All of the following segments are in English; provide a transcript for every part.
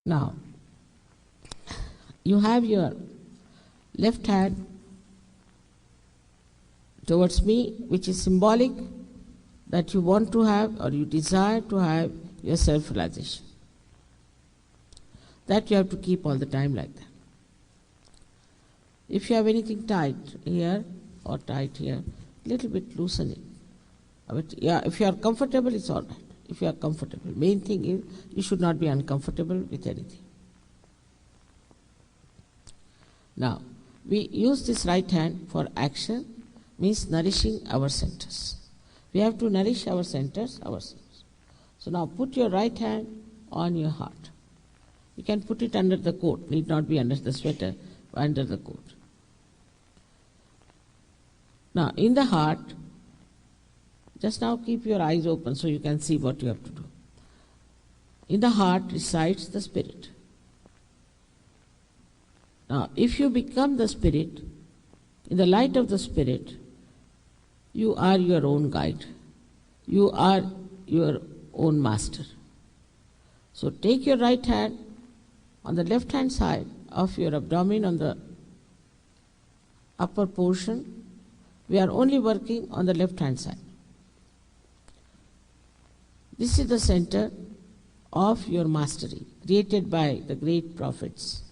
Now, you have your left hand towards me, which is symbolic that you want to have or you desire to have your self-realization. That you have to keep all the time like that. If you have anything tight here or tight here, little bit loosen it. But yeah, if you are comfortable, it's all right. If you are comfortable. Main thing is you should not be uncomfortable with anything. Now, we use this right hand for action, means nourishing our centers. We have to nourish our centers ourselves. So now put your right hand on your heart. You can put it under the coat, need not be under the sweater, under the coat. Now, in the heart, just now keep your eyes open so you can see what you have to do. In the heart resides the spirit. Now, if you become the spirit, in the light of the spirit, you are your own guide. You are your own master. So take your right hand on the left hand side of your abdomen on the upper portion. We are only working on the left hand side. This is the center of your mastery, created by the great prophets.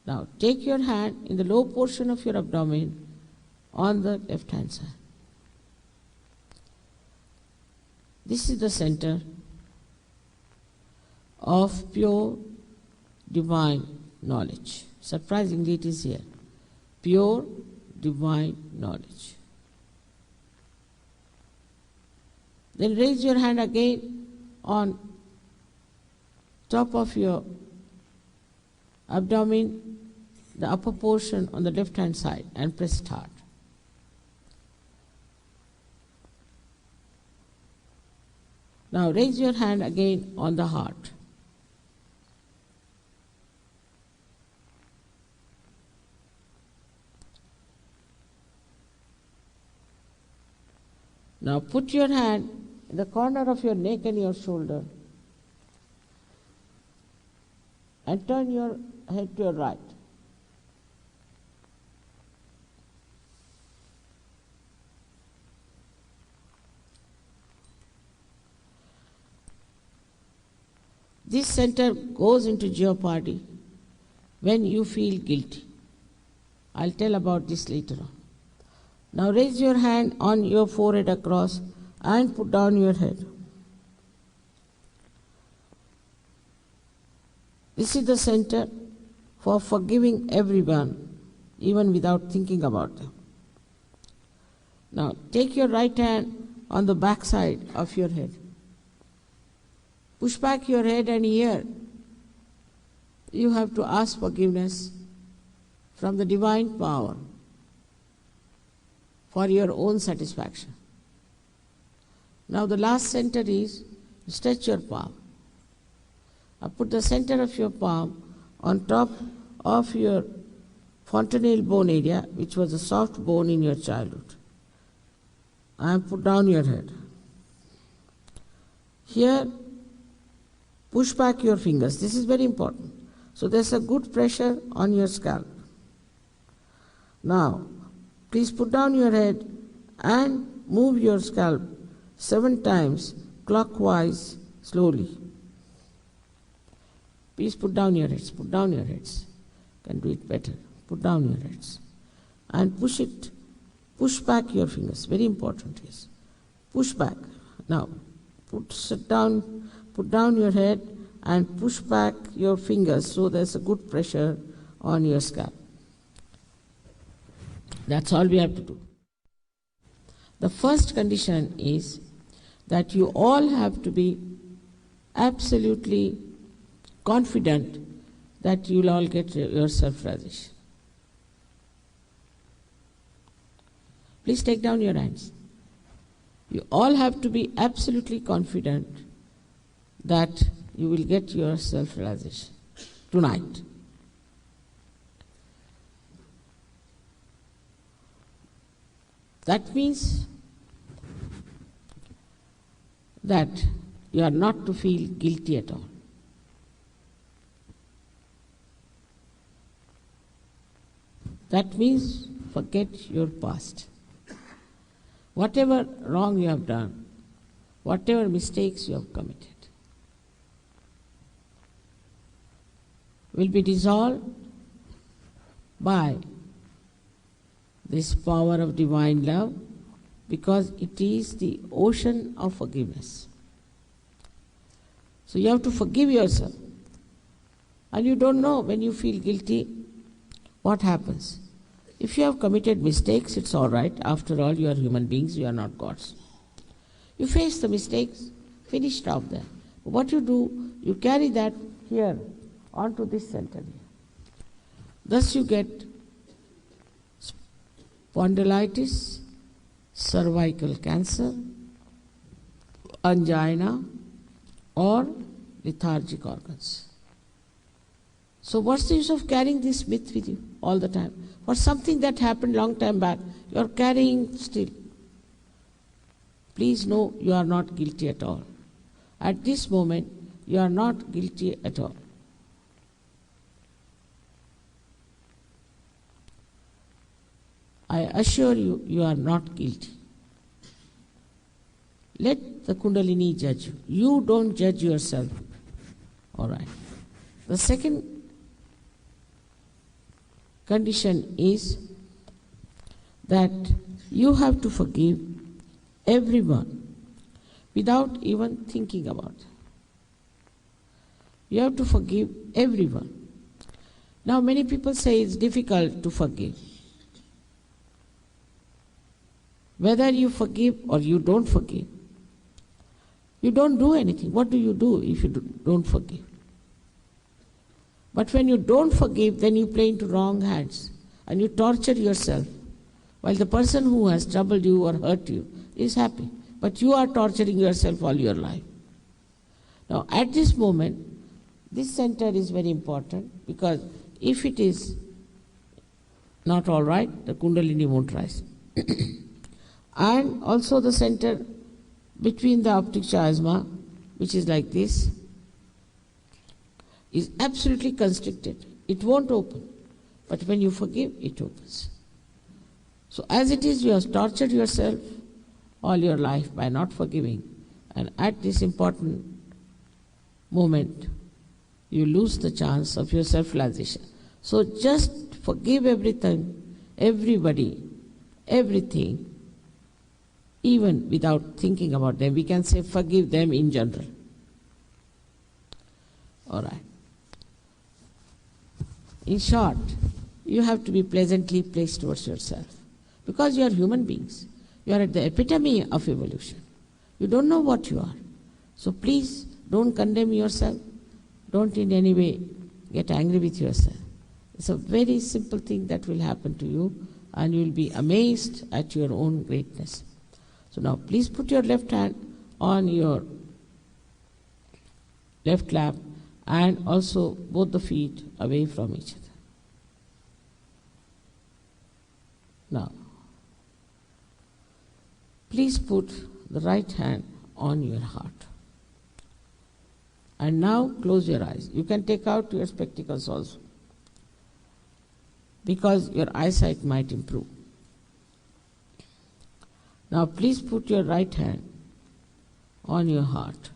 Now take your hand in the low portion of your abdomen on the left hand side. This is the center of pure divine knowledge. Surprisingly, it is here. Pure divine knowledge. Then raise your hand again on top of your abdomen, the upper portion on the left hand side, and press it hard. Now raise your hand again on the heart. Now put your hand in the corner of your neck and your shoulder and turn your head to your right. This center goes into jeopardy when you feel guilty. I'll tell about this later on. Now raise your hand on your forehead across and put down your head. This is the center for forgiving everyone, even without thinking about them. Now take your right hand on the back side of your head. Push back your head, and here you have to ask forgiveness from the divine power for your own satisfaction. Now the last center is stretch your palm. Now put the center of your palm on top of your fontanelle bone area, which was a soft bone in your childhood, and put down your head. Here, push back your fingers. This is very important. So there's a good pressure on your scalp. Now, please put down your head and move your scalp 7 times clockwise slowly. Please put down your heads. Put down your heads. You can do it better. Put down your heads. And push it. Push back your fingers. Very important, yes. Push back. Now, put down your head and push back your fingers so there's a good pressure on your scalp. That's all we have to do. The first condition is that you all have to be absolutely confident that you'll all get your self-realization. Please take down your hands. You all have to be absolutely confident that you will get your self-realization tonight. That means that you are not to feel guilty at all. That means forget your past. Whatever wrong you have done, whatever mistakes you have committed, will be dissolved by this power of divine love, because it is the ocean of forgiveness. So you have to forgive yourself. And you don't know when you feel guilty what happens. If you have committed mistakes, it's all right. After all, you are human beings, you are not gods. You face the mistakes, finished off there. What you do, you carry that here onto this center here. Thus you get spondylitis, cervical cancer, angina, or lethargic organs. So what's the use of carrying this myth with you all the time? For something that happened long time back, you are carrying still. Please know you are not guilty at all. At this moment, you are not guilty at all. I assure you, you are not guilty. Let the Kundalini judge you. You don't judge yourself. All right. The second condition is that you have to forgive everyone without even thinking about it. You have to forgive everyone. Now many people say it's difficult to forgive. Whether you forgive or you don't forgive, you don't do anything. What do you do if you don't forgive? But when you don't forgive, then you play into wrong hands and you torture yourself, while the person who has troubled you or hurt you is happy. But you are torturing yourself all your life. Now at this moment, this center is very important, because if it is not all right, the Kundalini won't rise. And also the center between the optic chiasma, which is like this, is absolutely constricted. It won't open. But when you forgive, it opens. So as it is, you have tortured yourself all your life by not forgiving. And at this important moment, you lose the chance of your self-realization. So just forgive everything, everybody, everything, even without thinking about them. We can say forgive them in general. All right. In short, you have to be pleasantly placed towards yourself, because you are human beings. You are at the epitome of evolution. You don't know what you are. So please don't condemn yourself. Don't in any way get angry with yourself. It's a very simple thing that will happen to you, and you will be amazed at your own greatness. So now please put your left hand on your left lap, and also both the feet away from each other. Now, please put the right hand on your heart. And now close your eyes. You can take out your spectacles also, because your eyesight might improve. Now please put your right hand on your heart.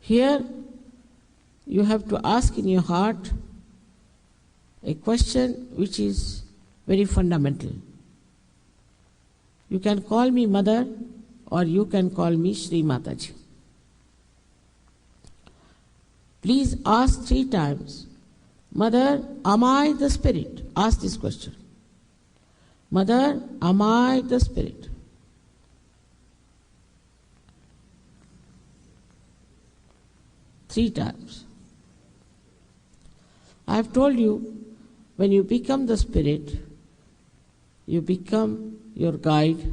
Here you have to ask in your heart a question which is very fundamental. You can call me Mother, or you can call me Shri Mataji. Please ask 3 times, Mother, am I the Spirit? Ask this question. Mother, am I the Spirit? Three times. I have told you, when you become the Spirit, you become your guide,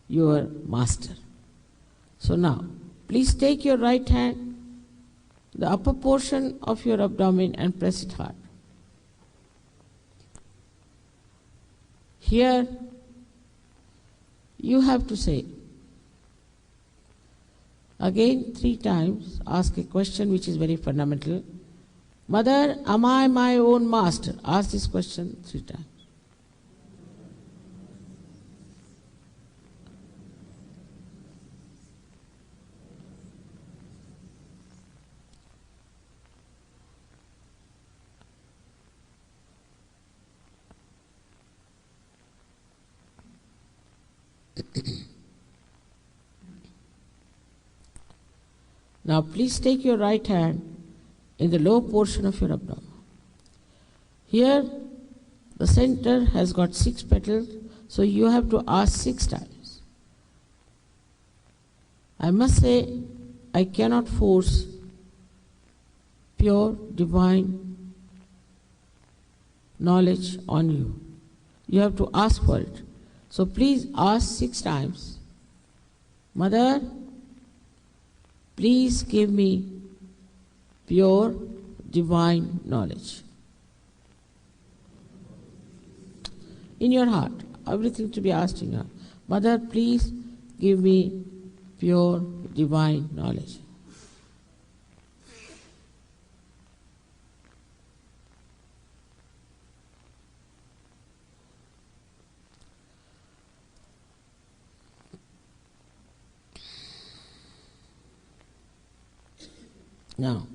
your master. So now, please take your right hand, the upper portion of your abdomen, and press it hard. Here, you have to say, again 3 times, ask a question which is very fundamental. Mother, am I my own master? Ask this question 3 times. Now please take your right hand in the lower portion of your abdomen. Here the center has got 6 petals, so you have to ask 6 times. I must say, I cannot force pure divine knowledge on you. You have to ask for it. So please ask 6 times. Mother, please give me pure divine knowledge. In your heart, everything to be asked in your heart. Mother, please give me pure divine knowledge. Now,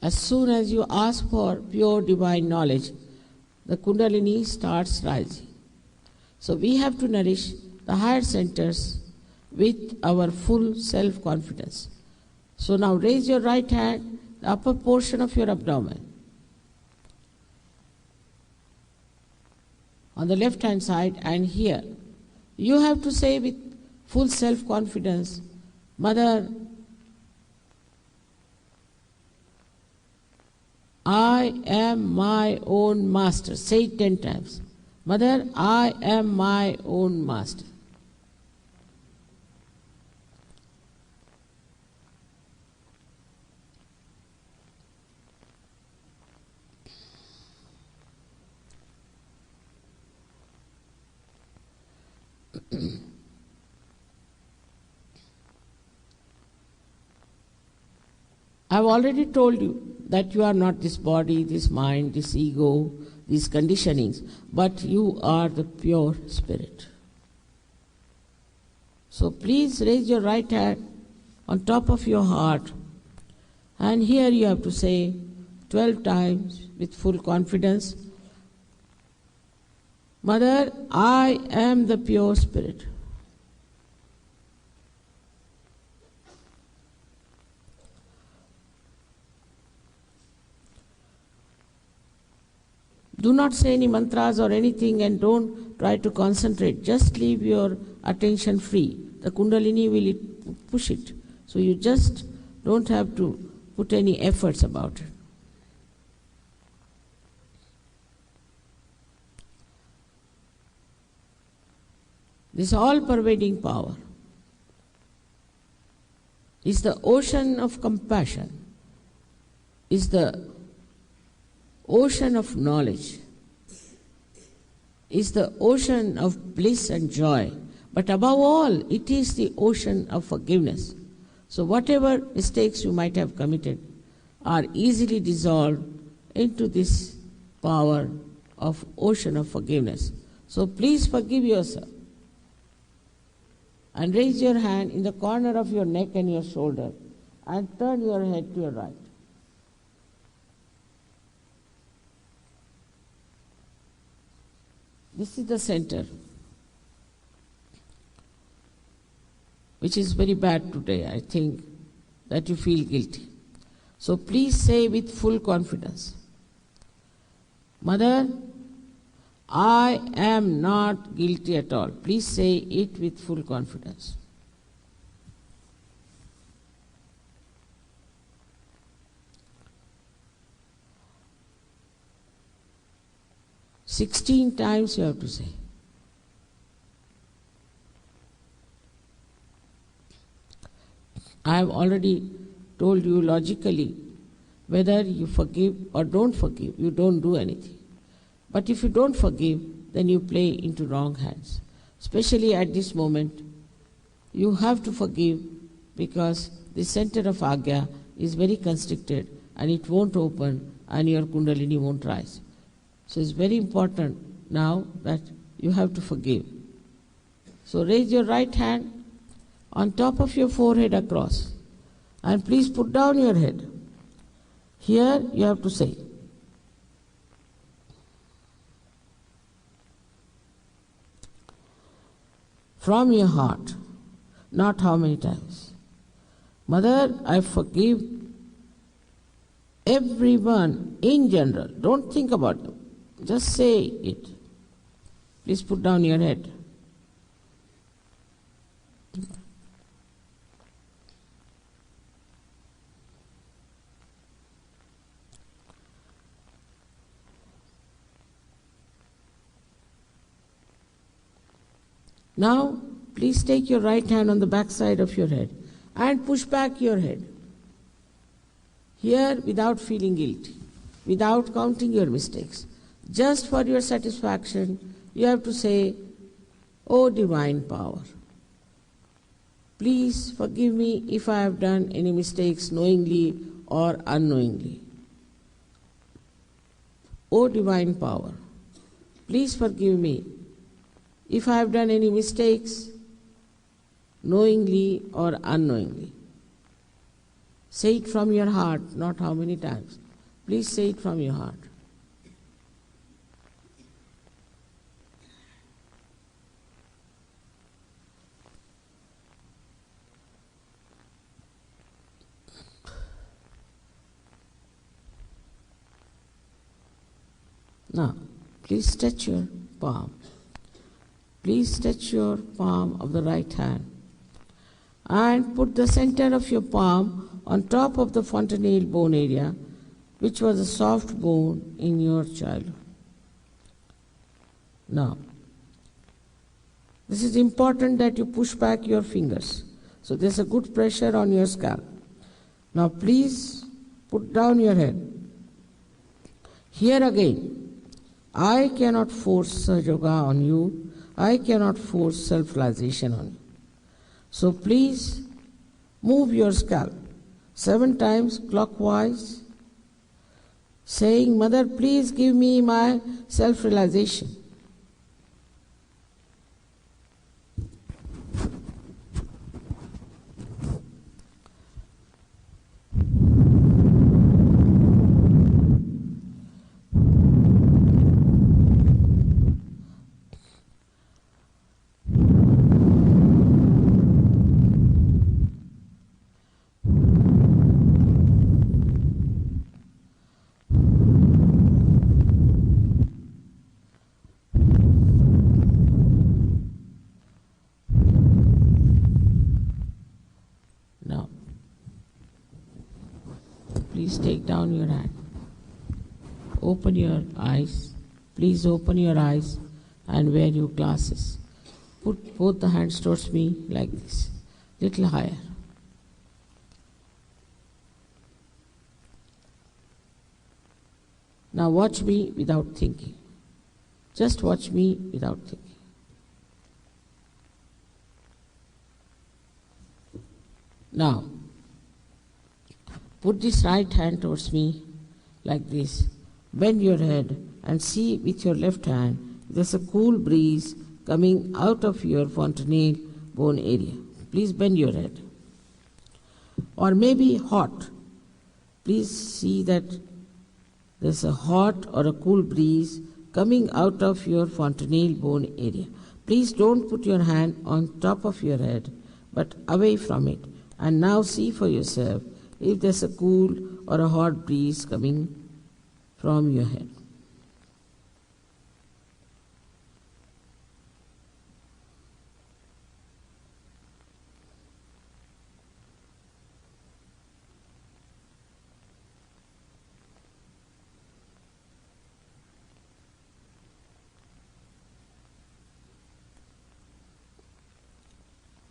as soon as you ask for pure divine knowledge, the Kundalini starts rising. So we have to nourish the higher centers with our full self-confidence. So now raise your right hand, the upper portion of your abdomen. On the left hand side and here, you have to say with full self-confidence, Mother, I am my own master. Say it 10 times. Mother, I am my own master. I've already told you that you are not this body, this mind, this ego, these conditionings, but you are the pure spirit. So please raise your right hand on top of your heart, and here you have to say 12 times with full confidence, Mother, I am the pure spirit. Do not say any mantras or anything and don't try to concentrate. Just leave your attention free. The Kundalini will push it. So you just don't have to put any efforts about it. This all-pervading power is the ocean of compassion, is the ocean of knowledge, is the ocean of bliss and joy, but above all, it is the ocean of forgiveness. So whatever mistakes you might have committed are easily dissolved into this power of ocean of forgiveness. So please forgive yourself and raise your hand in the corner of your neck and your shoulder and turn your head to your right. This is the center, which is very bad today. I think that you feel guilty. So please say with full confidence, Mother, I am not guilty at all. Please say it with full confidence. "16 times you have to say. I have already told you logically Whether you forgive or don't forgive, you don't do anything. But if you don't forgive, then you play into wrong hands. Especially at this moment, you have to forgive because the center of Agya is very constricted and it won't open and your Kundalini won't rise. So it's very important now that you have to forgive. So raise your right hand on top of your forehead across and please put down your head. Here you have to say, from your heart, not how many times. Mother, I forgive everyone in general. Don't think about them. Just say it. Please put down your head. Now, please take your right hand on the back side of your head and push back your head. Here, without feeling guilty, without counting your mistakes, just for your satisfaction, you have to say, "O Divine Power, please forgive me if I have done any mistakes knowingly or unknowingly. O Divine Power, please forgive me if I have done any mistakes knowingly or unknowingly." Say it from your heart, not how many times. Please say it from your heart. Now, please stretch your palm. Please stretch your palm of the right hand and put the center of your palm on top of the fontanelle bone area, which was a soft bone in your childhood. Now, this is important that you push back your fingers. So there's a good pressure on your scalp. Now please put down your head. Here again, I cannot force Sahaja Yoga on you. I cannot force self-realization on you. So please move your scalp 7 times clockwise, saying, "Mother, please give me my self-realization." Please take down your hand. Open your eyes. Please open your eyes and wear your glasses. Put both the hands towards me like this, little higher. Now watch me without thinking. Just watch me without thinking. Now, put this right hand towards me like this. Bend your head and see with your left hand there's a cool breeze coming out of your fontanelle bone area. Please bend your head. Or maybe hot. Please see that there's a hot or a cool breeze coming out of your fontanelle bone area. Please don't put your hand on top of your head, but away from it. And now see for yourself if there's a cool or a hot breeze coming from your head.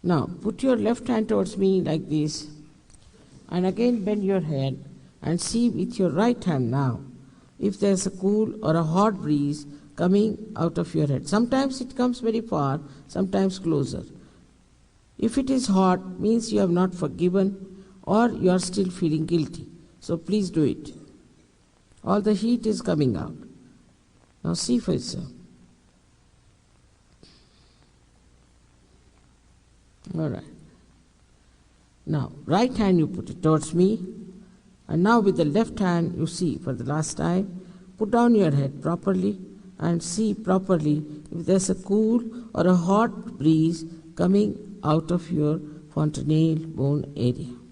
Now, put your left hand towards me like this, and again bend your head and see with your right hand now if there's a cool or a hot breeze coming out of your head. Sometimes it comes very far, sometimes closer. If it is hot, means you have not forgiven or you are still feeling guilty. So please do it. All the heat is coming out. Now see for yourself. All right. Now, right hand you put it towards me. And now with the left hand, you see for the last time, put down your head properly and see properly if there's a cool or a hot breeze coming out of your fontanelle bone area.